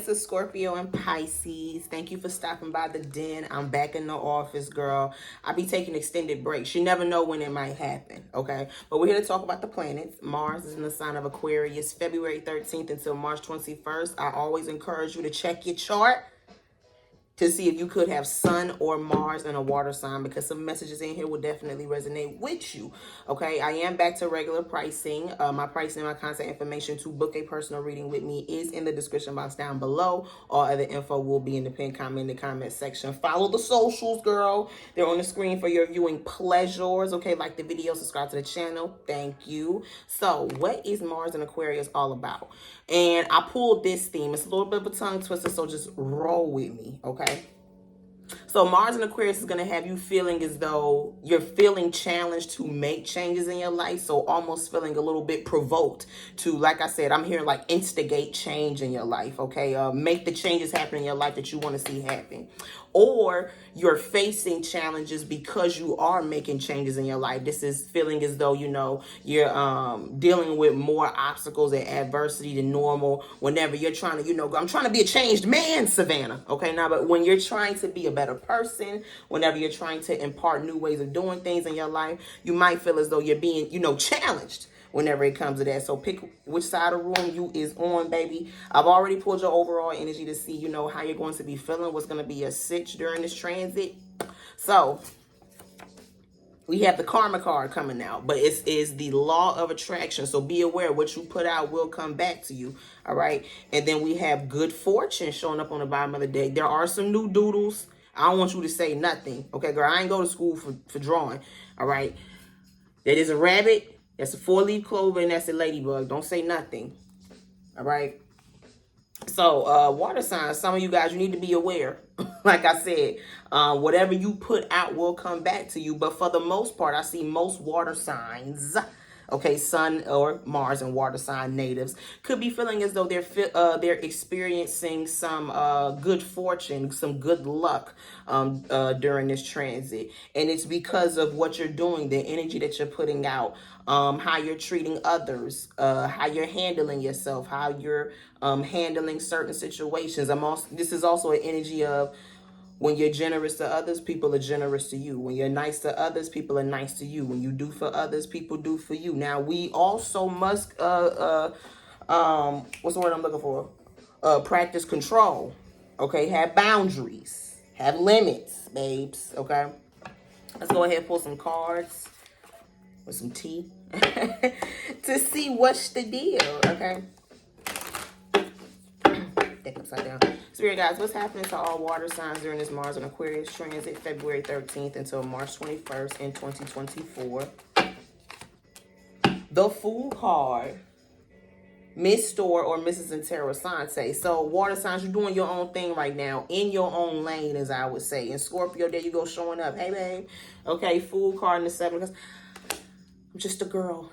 Cancer, Scorpio, and Pisces. Thank you for stopping by the den. I'm back in the office, girl. I'll be taking extended breaks. You never know when it might happen, okay? But we're here to talk about the planets. Mars is in the sign of Aquarius, February 13th until March 21st. I always encourage you to check your chart to see if you could have Sun or Mars in a water sign, because some messages in here will definitely resonate with you. Okay, I am back to regular pricing. My pricing and my contact information to book a personal reading with me is in the description box down below. All other info will be in the pinned comment in the comment section. Follow the socials, girl. They're on the screen for your viewing pleasures. Okay, like the video, subscribe to the channel. Thank you. So, what is Mars in Aquarius all about? And I pulled this theme. It's a little bit of a tongue twister, so just roll with me, okay? So Mars in Aquarius is going to have you feeling as though you're feeling challenged to make changes in your life. So almost feeling a little bit provoked to, like I said, I'm here like instigate change in your life, okay? Make the changes happen in your life that you want to see happen. Or you're facing challenges because you are making changes in your life. This is feeling as though, you know, you're dealing with more obstacles and adversity than normal whenever you're trying to, you know, I'm trying to be a changed man, Savannah. Okay, now, but when you're trying to be a better person, whenever you're trying to impart new ways of doing things in your life, you might feel as though you're being, you know, challenged whenever it comes to that. So pick which side of the room you is on, baby. I've already pulled your overall energy to see, you know, how you're going to be feeling, what's going to be a sitch during this transit. So we have the karma card coming out, but it is the law of attraction. So be aware what you put out will come back to you. All right. And then we have good fortune showing up on the bottom of the deck. There are some new doodles. I don't want you to say nothing. Okay, girl, I ain't go to school for drawing. All right. That is a rabbit. That's a 4-leaf clover, and that's a ladybug. Don't say nothing. All right. So, water signs, some of you guys, you need to be aware. Like I said, whatever you put out will come back to you. But for the most part, I see most water signs, okay, Sun or Mars and water sign natives, could be feeling as though they're experiencing some good fortune, some good luck during this transit. And it's because of what you're doing, the energy that you're putting out, how you're treating others, how you're handling yourself, how you're handling certain situations. This is also an energy of when you're generous to others, people are generous to you. When you're nice to others, people are nice to you. When you do for others, people do for you. Now, we also must, what's the word I'm looking for? Practice control, okay? Have boundaries, have limits, babes, okay? Let's go ahead and pull some cards with some tea to see what's the deal, okay? Deck upside down. Spirit guys, what's happening to all water signs during this Mars and Aquarius transit, February 13th until March 21st in 2024? The Fool card. Miss Store or Mrs. Interessante. So water signs, you're doing your own thing right now, in your own lane, as I would say. In Scorpio, there you go, showing up. Hey, babe. Okay, Fool card in the 7. I'm just a girl.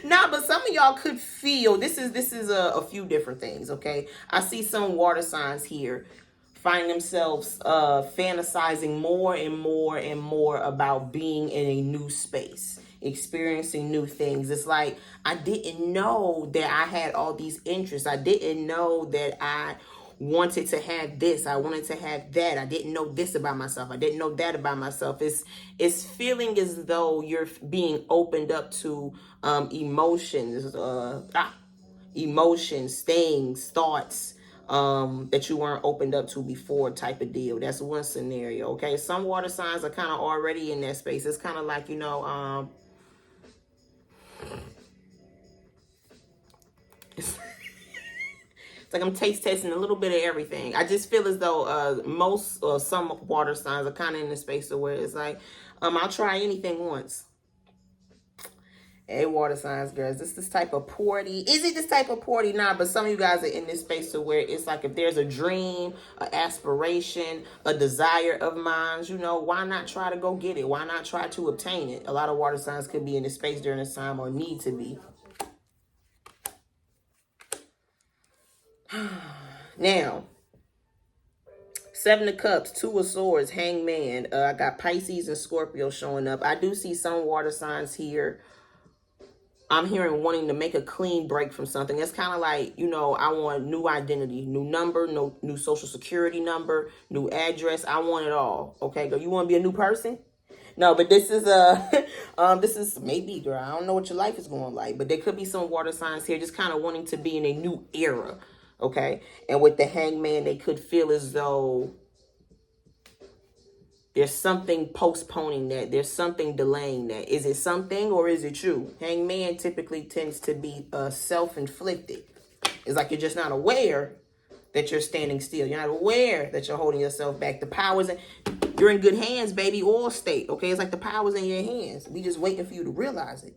Nah, but some of y'all could feel this is a few different things, okay? I see some water signs here find themselves fantasizing more and more and more about being in a new space, experiencing new things. It's like, I didn't know that I had all these interests. I didn't know that I wanted to have this. I wanted to have that. I didn't know this about myself. I didn't know that about myself. It's feeling as though you're being opened up to emotions, emotions, things, thoughts that you weren't opened up to before, type of deal. That's one scenario. Okay, some water signs are kind of already in that space. It's kind of like, you know, it's like I'm tasting a little bit of everything. I just feel as though most or some water signs are kind of in the space of where it's like, I'll try anything once. Hey, water signs, girls, this type of party. Is it this type of party? Nah, but some of you guys are in this space to where it's like, if there's a dream, an aspiration, a desire of mine, you know, why not try to go get it? Why not try to obtain it? A lot of water signs could be in this space during this time, or need to be. Now, 7 of Cups, 2 of Swords, Hangman. I got Pisces and Scorpio showing up. I do see some water signs here I'm hearing wanting to make a clean break from something. It's kind of like, you know, I want new identity, new number, no new social security number, new address. I want it all. Okay, girl, you want to be a new person? No, but this is this is maybe, girl. I don't know what your life is going like, but there could be some water signs here just kind of wanting to be in a new era. Okay, and with the Hangman, they could feel as though there's something postponing that. There's something delaying that. Is it something or is it you? Hangman typically tends to be self-inflicted. It's like you're just not aware that you're standing still. You're not aware that you're holding yourself back. The power's in, you're in good hands, baby, all state. Okay, it's like the power's in your hands. We just waiting for you to realize it.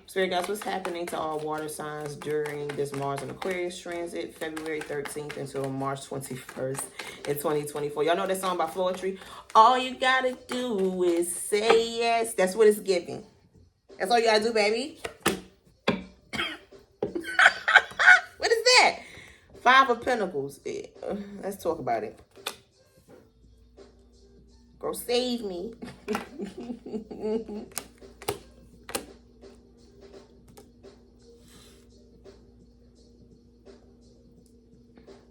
Spirit guys, what's happening to all water signs during this Mars and Aquarius transit, February 13th until March 21st in 2024? Y'all know that song by Floetry? All you gotta do is say yes. That's what it's giving. That's all you gotta do, baby. What is that? Five of Pentacles. Let's talk about it. Girl, save me.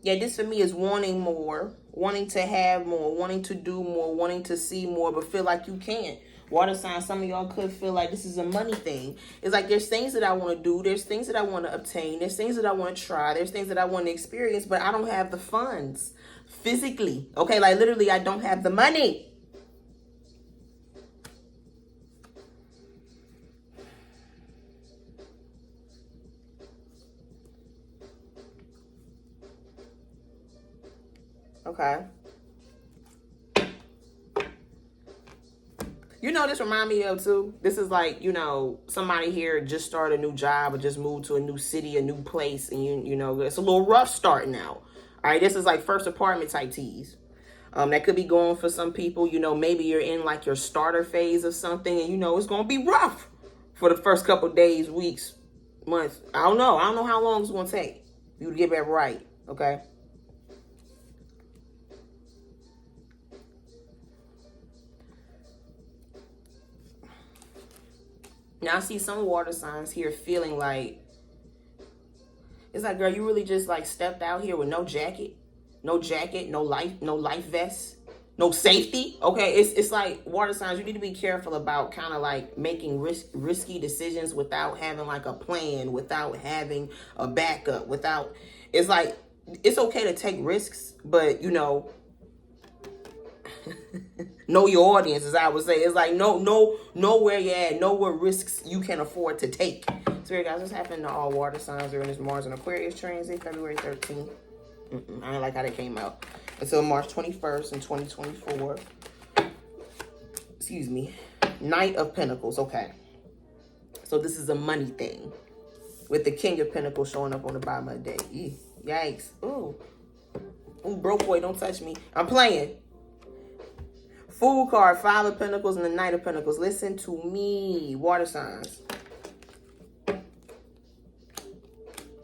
Yeah, this for me is wanting more, wanting to have more, wanting to do more, wanting to see more, but feel like you can't. Water signs, some of y'all could feel like this is a money thing. It's like there's things that I want to do. There's things that I want to obtain. There's things that I want to try. There's things that I want to experience, but I don't have the funds physically. Okay, like literally I don't have the money. Okay. You know, this remind me of too. This is like, you know, somebody here just started a new job or just moved to a new city, a new place, and you know, it's a little rough starting out. All right, this is like first apartment type tease. That could be going for some people. You know, maybe you're in like your starter phase of something, and you know it's gonna be rough for the first couple days, weeks, months. I don't know how long it's gonna take you to get that right. Okay. Now I see some water signs here feeling like, it's like, girl, you really just like stepped out here with no jacket, no life vest, no safety. Okay, it's like water signs, you need to be careful about kind of like making risky decisions without having like a plan, without having a backup, without, it's like, it's okay to take risks, but you know, know your audience, as I would say. It's like know where you're at, know what risks you can afford to take. Spirit guys, what's happening to all water signs during this Mars and Aquarius transit, February 13th? I ain't like how that came out. Until March 21st in 2024. Excuse me. Knight of Pentacles. Okay. So this is a money thing. With the King of Pentacles showing up on the bottom of the day. Yikes. Ooh. Ooh, broke boy, don't touch me. I'm playing. Fool card, Five of Pentacles, and the Knight of Pentacles. Listen to me, water signs.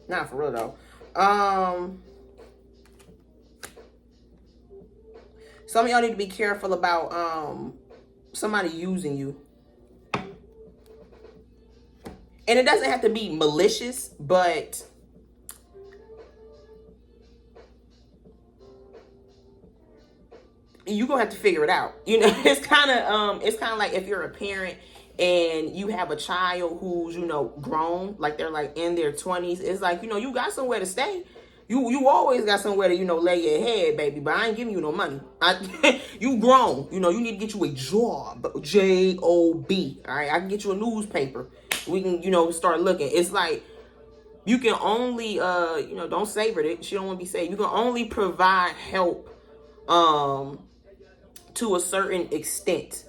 Not for real though. Some of y'all need to be careful about somebody using you. And it doesn't have to be malicious, but you're gonna have to figure it out. You know, it's kind of like if you're a parent and you have a child who's, you know, grown, like they're like in their 20s. It's like, you know, you got somewhere to stay. You always got somewhere to, you know, lay your head, baby. But I ain't giving you no money. You grown. You know, you need to get you a job. J-O-B. All right, I can get you a newspaper. We can, you know, start looking. It's like you can only, you know, don't savor it. She don't want to be saved. You can only provide help to a certain extent.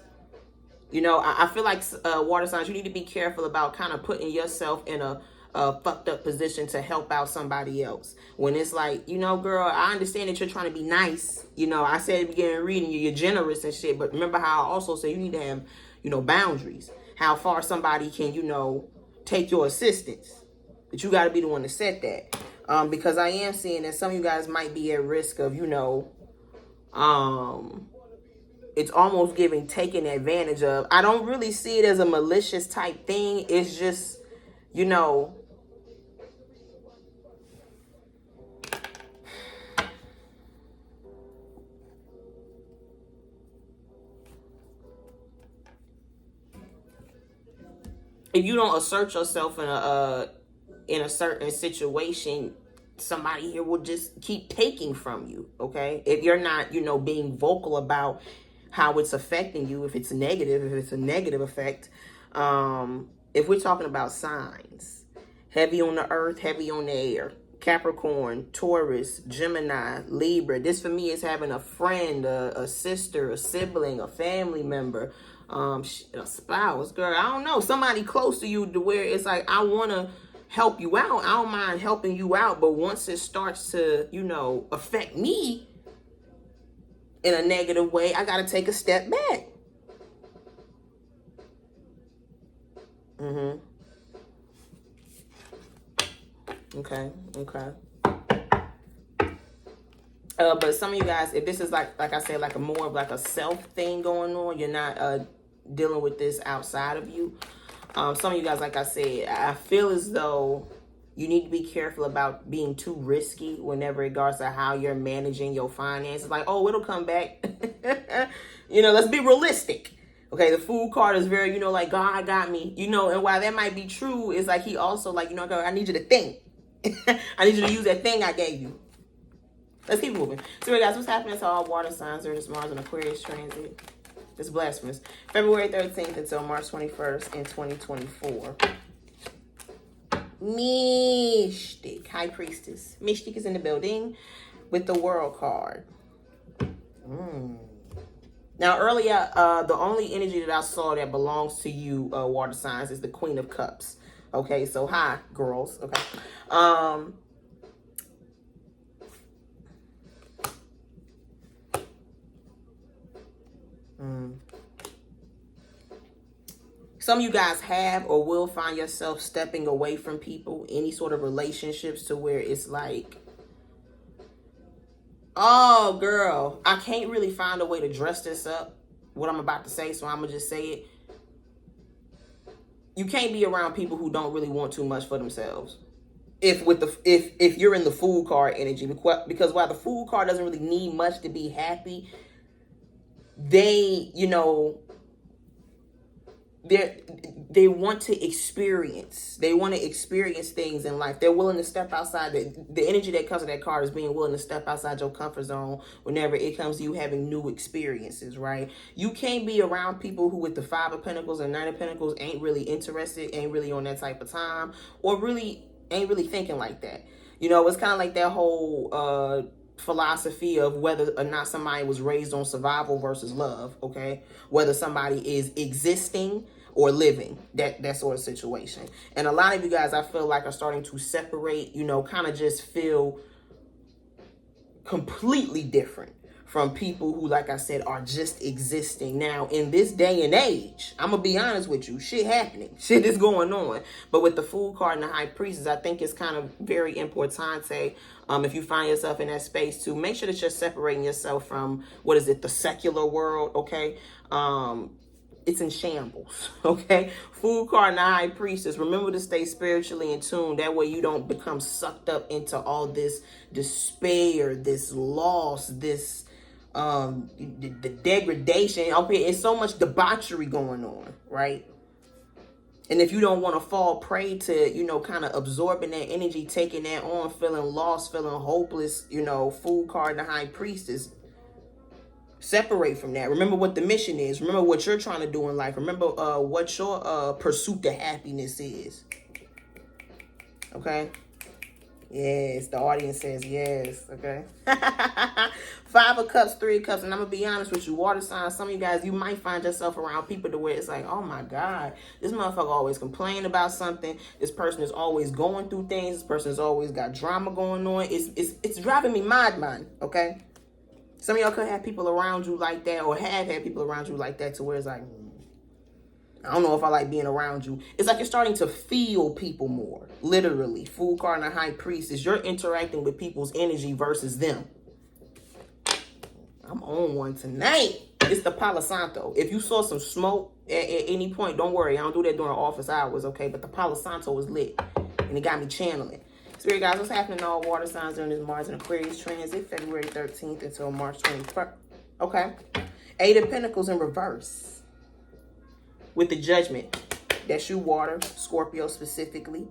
You know, I feel like water signs, you need to be careful about kind of putting yourself in a fucked up position to help out somebody else. When it's like, you know, girl, I understand that you're trying to be nice. You know, I said at the beginning of reading, you're generous and shit. But remember how I also say you need to have, you know, boundaries. How far somebody can, you know, take your assistance. But you got to be the one to set that. Because I am seeing that some of you guys might be at risk of, you know, it's almost giving taken advantage of. I don't really see it as a malicious type thing. It's just you know, if you don't assert yourself in a certain situation, somebody here will just keep taking from you. Okay, if you're not, you know, being vocal about how it's affecting you, if it's negative, if it's a negative effect. If we're talking about signs, heavy on the earth, heavy on the air, Capricorn, Taurus, Gemini, Libra. This for me is having a friend, a sister, a sibling, a family member, a spouse, girl, I don't know, somebody close to you to where it's like, I want to help you out. I don't mind helping you out. But once it starts to, you know, affect me in a negative way, I got to take a step back. Okay. But some of you guys, if this is like I said, like a more of like a self thing going on, you're not dealing with this outside of you. Some of you guys, like I said, I feel as though you need to be careful about being too risky whenever it regards to how you're managing your finances. Like, oh, it'll come back. You know, let's be realistic. Okay, the Fool card is very, you know, like, God got me. You know, and while that might be true, it's like he also, like, you know, I need you to think. I need you to use that thing I gave you. Let's keep moving. So, guys, what's happening to all water signs during this Mars and Aquarius transit? It's blasphemous. February 13th until March 21st in 2024. Mystic. High Priestess. Mystic is in the building with the World card. Now, earlier, the only energy that I saw that belongs to you, water signs, is the Queen of Cups. Okay, so hi, girls. Okay. Some of you guys have or will find yourself stepping away from people, any sort of relationships, to where it's like, oh, girl, I can't really find a way to dress this up, what I'm about to say, so I'm going to just say it. You can't be around people who don't really want too much for themselves. If you're in the Fool card energy, because while the Fool card doesn't really need much to be happy, they, you know, they want to experience. They want to experience things in life. They're willing to step outside. The energy that comes with that card is being willing to step outside your comfort zone whenever it comes to you having new experiences, right? You can't be around people who with the Five of Pentacles and Nine of Pentacles ain't really interested, ain't really on that type of time, or really ain't really thinking like that. You know, it's kind of like that whole philosophy of whether or not somebody was raised on survival versus love, okay? Whether somebody is existing or living, that sort of situation. And a lot of you guys, I feel like, are starting to separate, you know, kind of just feel completely different from people who, like I said, are just existing. Now, in this day and age, I'm going to be honest with you, shit happening. Shit is going on. But with the Fool card and the High Priestess, I think it's kind of very important, if you find yourself in that space, to make sure that you're separating yourself from, the secular world, okay? It's in shambles, okay? Fool card and the High Priestess. Remember to stay spiritually in tune. That way you don't become sucked up into all this despair, this loss, this the degradation. Okay, it's so much debauchery going on, right? And if you don't want to fall prey to, you know, kind of absorbing that energy, taking that on, feeling lost, feeling hopeless, you know, Fool card and the High Priestess, separate from that. Remember what the mission is. Remember what you're trying to do in life. Remember what your pursuit to happiness is. Okay? Yes, the audience says yes. Okay? Five of Cups, Three of Cups. And I'm going to be honest with you, water signs, some of you guys, you might find yourself around people to where it's like, oh my God, this motherfucker always complain about something. This person is always going through things. This person has always got drama going on. It's driving me mad, man. Okay? Some of y'all could have people around you like that, or have had people around you like that, to where it's like, I don't know if I like being around you. It's like you're starting to feel people more. Literally. Fool card and the High Priestess. You're interacting with people's energy versus them. I'm on one tonight. It's the Palo Santo. If you saw some smoke at any point, don't worry. I don't do that during office hours, okay? But the Palo Santo was lit, and it got me channeling. Spirit guys, what's happening to all water signs during this Mars and Aquarius transit, February 13th until March 21st? Okay. Eight of Pentacles in reverse. With the Judgment. That's you, water, Scorpio specifically.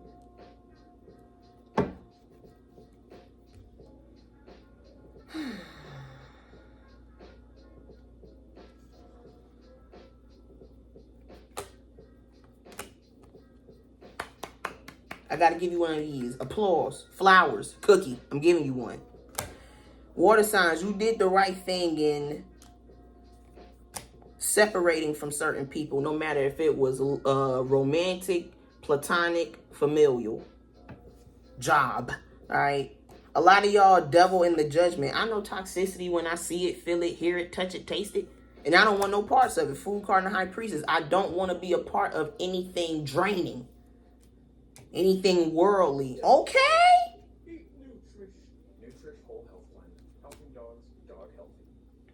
I got to give you one of these. Applause. Flowers. Cookie. I'm giving you one. Water signs, you did the right thing in separating from certain people, no matter if it was romantic, platonic, familial, job. All right. A lot of y'all devil in the Judgment. I know toxicity when I see it, feel it, hear it, touch it, taste it. And I don't want no parts of it. Food card and the High Priestess. I don't want to be a part of anything draining. Anything worldly. Okay.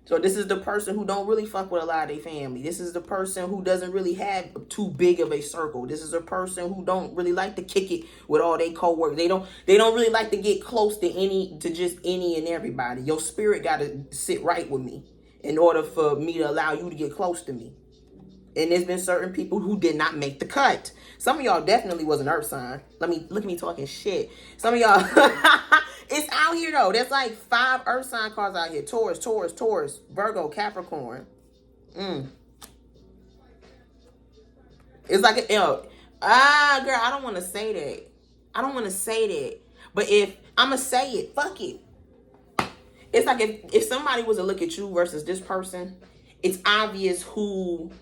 So this is the person who don't really fuck with a lot of their family. This is the person who doesn't really have too big of a circle. This is a person who don't really like to kick it with all their co-workers. They don't really like to get close to just any and everybody. Your spirit got to sit right with me in order for me to allow you to get close to me. And there's been certain people who did not make the cut. Some of y'all definitely was an earth sign. Look at me talking shit. Some of y'all, it's out here though. There's like 5 earth sign cards out here. Taurus, Virgo, Capricorn. It's like girl, I don't want to say that. But if I'm going to say it, fuck it. It's like if somebody was to look at you versus this person, it's obvious who.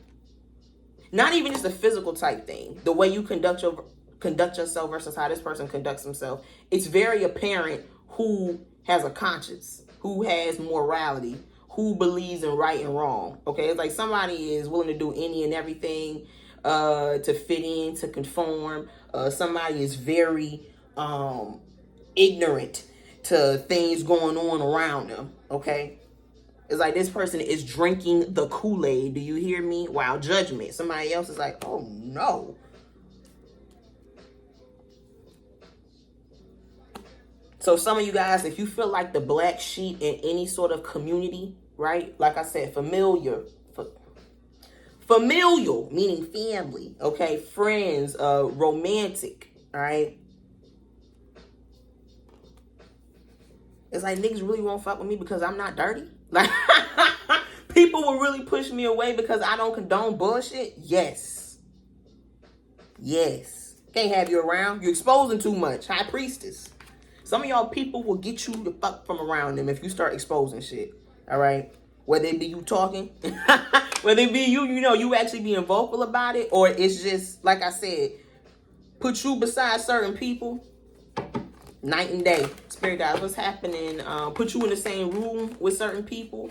Not even just a physical type thing. The way you conduct yourself versus how this person conducts himself. It's very apparent who has a conscience, who has morality, who believes in right and wrong. Okay, it's like somebody is willing to do any and everything to fit in, to conform. Somebody is very ignorant to things going on around them. Okay. It's like this person is drinking the Kool-Aid. Do you hear me? Wow, Judgment. Somebody else is like, oh no. So some of you guys, if you feel like the black sheep in any sort of community, right? Like I said, familial, meaning family, okay? Friends, romantic, all right? It's like niggas really won't fuck with me because I'm not dirty. Like, people will really push me away because I don't condone bullshit. Yes. Can't have you around. You're exposing too much. High Priestess. Some of y'all people will get you the fuck from around them if you start exposing shit. All right? Whether it be you talking, whether it be you actually being vocal about it, or it's just, like I said, put you beside certain people. Night and day. Spirit guys, what's happening? Put you in the same room with certain people.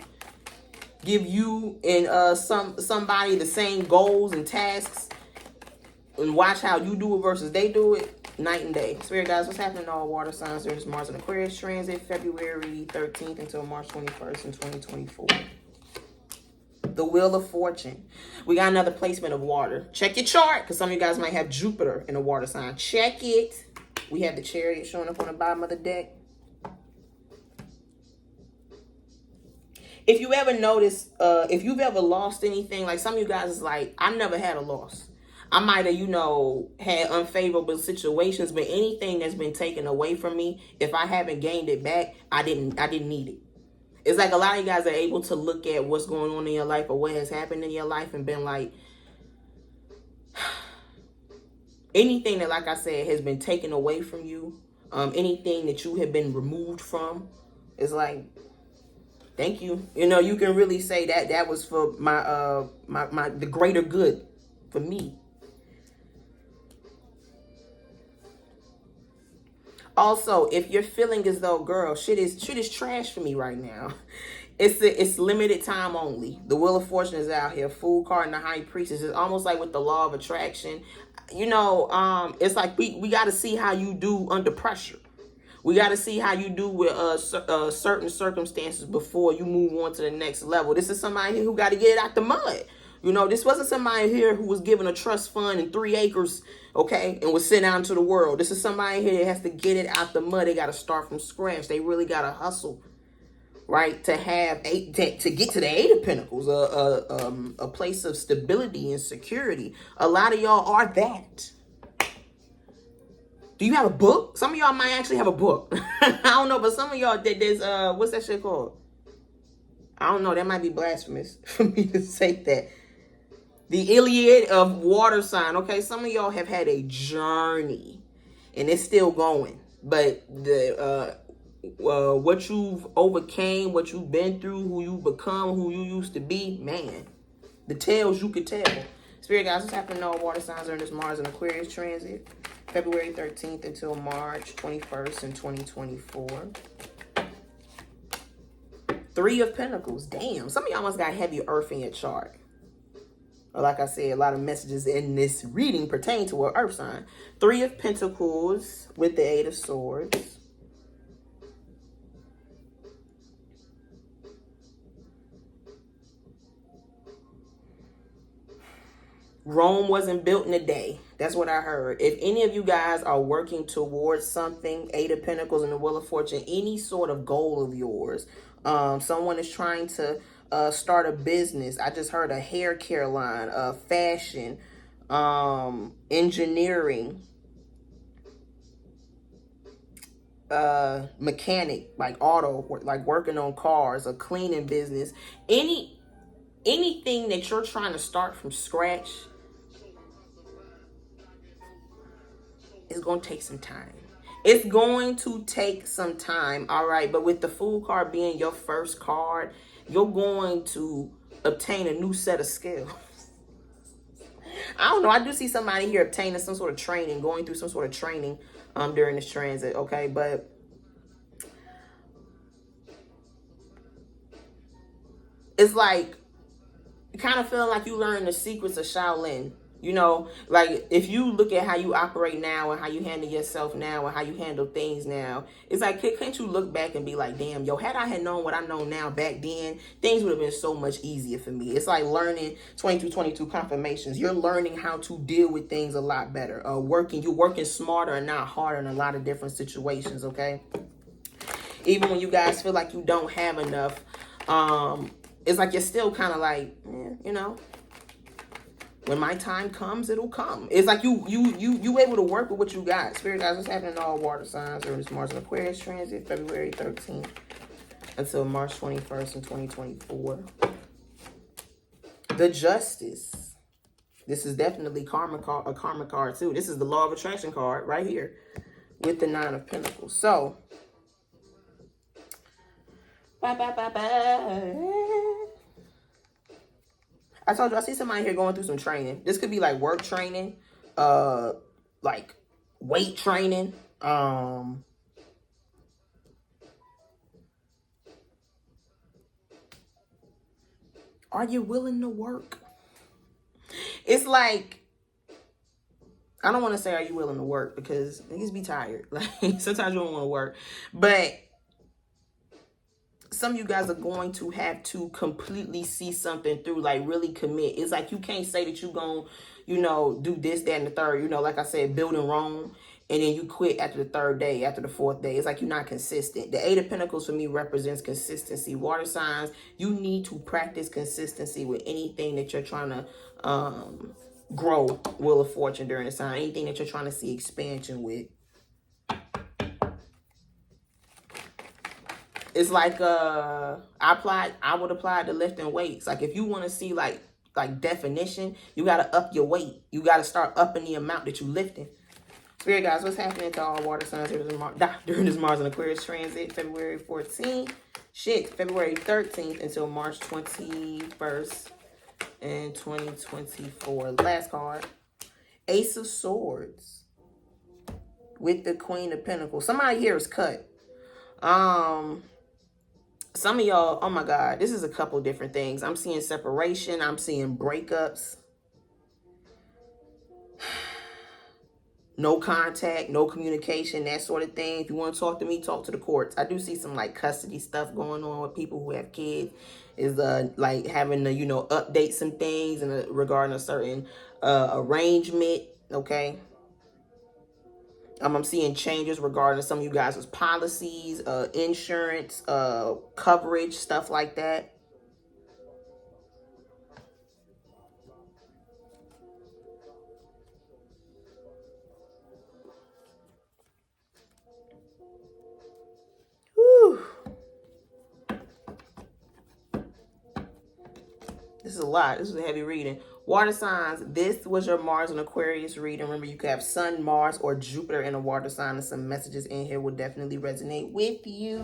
Give you and somebody the same goals and tasks. And watch how you do it versus they do it. Night and day. Spirit guys, what's happening to all water signs? There's Mars and Aquarius transit, February 13th until March 21st in 2024. The Wheel of Fortune. We got another placement of water. Check your chart, because some of you guys might have Jupiter in a water sign. Check it. We have the Chariot showing up on the bottom of the deck. If you ever notice, if you've ever lost anything, like some of you guys is like, I never had a loss. I might have, had unfavorable situations, but anything that's been taken away from me, if I haven't gained it back, I didn't need it. It's like a lot of you guys are able to look at what's going on in your life or what has happened in your life and been like, anything that, like I said, has been taken away from you, anything that you have been removed from, is like, thank you. You can really say that was for the greater good for me. Also, if you're feeling as though, girl, shit is trash for me right now, it's limited time only. The Wheel of Fortune is out here. Fool card and the High Priestess. It's almost like with the law of attraction. It's like we got to see how you do under pressure. We got to see how you do with certain circumstances before you move on to the next level. This is somebody here who got to get it out the mud. You know, this wasn't somebody here who was given a trust fund and 3 acres, okay, and was sent out into the world. This is somebody here that has to get it out the mud. They got to start from scratch. They really got to hustle, right, to have to get to the 8 of Pentacles, a place of stability and security. A lot of y'all are that. Do you have a book? Some of y'all might actually have a book. I don't know, but some of y'all, there's, what's that shit called? I don't know. That might be blasphemous for me to say that. The Iliad of water sign. Okay, some of y'all have had a journey, and it's still going. But the what you've overcame, what you've been through, who you become, who you used to be, man, the tales you could tell. Spirit guys, what's happening to all water signs during this Mars and Aquarius transit? February 13th until March 21st in 2024. 3 of Pentacles. Damn. Some of y'all must got heavy earth in your chart. Or like I said, a lot of messages in this reading pertain to an earth sign. 3 of Pentacles with the 8 of Swords. Rome wasn't built in a day. That's what I heard. If any of you guys are working towards something, 8 of Pentacles and the Wheel of Fortune, any sort of goal of yours, someone is trying to start a business. I just heard a hair care line, fashion, engineering, mechanic, like auto, like working on cars, a cleaning business, anything that you're trying to start from scratch. It's going to take some time. It's going to take some time, all right? But with the Fool card being your first card, you're going to obtain a new set of skills. I don't know. I do see somebody here obtaining some sort of training, going through some sort of training during this transit, okay? But it's like, kind of feeling like you learn the secrets of Shaolin. You know, like if you look at how you operate now and how you handle yourself now and how you handle things now, it's like, can't you look back and be like, damn, yo, had I had known what I know now back then, things would have been so much easier for me. It's like learning 2222 confirmations. You're learning how to deal with things a lot better. You're working smarter and not harder in a lot of different situations, okay? Even when you guys feel like you don't have enough, it's like you're still kind of like, you know, when my time comes, it'll come. It's like you able to work with what you got. Spirit guys, what's happening to all water signs during this Mars and Aquarius transit, February 13th until March 21st in 2024. The Justice. This is definitely a karma card too. This is the Law of Attraction card right here with the 9 of Pentacles. So, I told you, I see somebody here going through some training. This could be like work training, like weight training. Are you willing to work? It's like, I don't want to say are you willing to work because niggas be tired. Like sometimes you don't want to work. But some of you guys are going to have to completely see something through, like really commit. It's like you can't say that you're going to, you know, do this, that, and the third. You know, like I said, building Rome, and then you quit after the 3rd day, after the 4th day. It's like you're not consistent. The 8 of Pentacles for me represents consistency. Water signs, you need to practice consistency with anything that you're trying to grow, Wheel of Fortune during the sign. Anything that you're trying to see expansion with. It's like I would apply the lifting weights. Like if you want to see like definition, you got to up your weight. You got to start upping the amount that you lifting. Spirit guys, what's happening to all water signs during this Mars and Aquarius transit, February 14th? February 13th until March 21st in 2024. Last card, Ace of Swords with the Queen of Pentacles. Somebody here is cut. Some of y'all, oh my God, this is a couple different things. I'm seeing separation. I'm seeing breakups. no contact, no communication, that sort of thing. If you want to talk to me, talk to the courts. I do see some like custody stuff going on with people who have kids, is like having to, you know, update some things and regarding a certain arrangement. Okay. I'm seeing changes regarding some of you guys' policies, insurance, coverage, stuff like that. Whew. This is a lot. This is a heavy reading. Water signs, this was your Mars and Aquarius reading. Remember, you could have Sun, Mars, or Jupiter in a water sign, and some messages in here will definitely resonate with you.